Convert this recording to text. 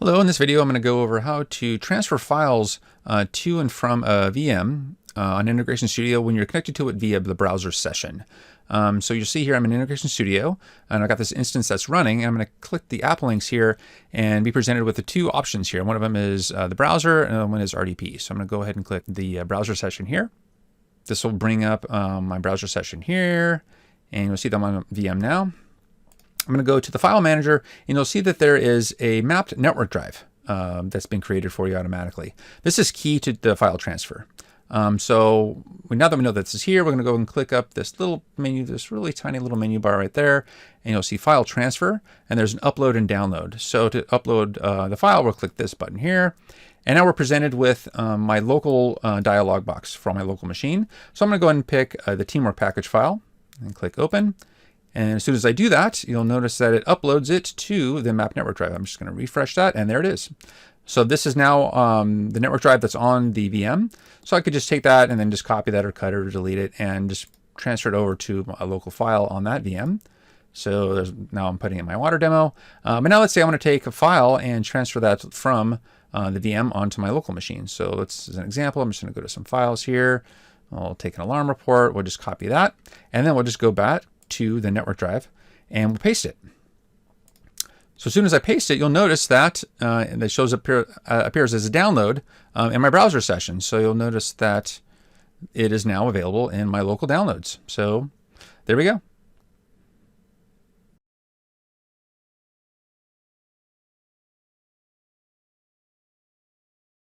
Hello, in this video I'm going to go over how to transfer files to and from a VM on Integration Studio when you're connected to it via the browser session. So you'll see here I'm in Integration Studio and I've got this instance that's running. I'm going to click the app links here and be presented with the two options here. One of them is the browser and the other one is RDP. So I'm going to go ahead and click the browser session here. This will bring up my browser session here, and you'll see that I'm on VM now. I'm going to go to the file manager and you'll see that there is a mapped network drive that's been created for you automatically. This is key to the file transfer. So now that we know that this is here, we're going to go and click up this little menu, this really tiny little menu bar right there, and you'll see file transfer, and there's an upload and download. So to upload the file, we'll click this button here. And now we're presented with my local dialog box for my local machine. So I'm going to go ahead and pick the teamwork package file and click open. And as soon as I do that, you'll notice that it uploads it to the map network drive. I'm just going to refresh that, and there it is. So this is now the network drive that's on the VM. So I could just take that and then just copy that or cut it or delete it and just transfer it over to a local file on that VM. So now I'm putting in my water demo. But now let's say I want to take a file and transfer that from the VM onto my local machine. So let's, as an example, I'm just going to go to some files here. I'll take an alarm report. We'll just copy that. And then we'll just go back to the network drive and we'll paste it. So as soon as I paste it, you'll notice that it shows appears as a download in my browser session. So you'll notice that it is now available in my local downloads. So there we go.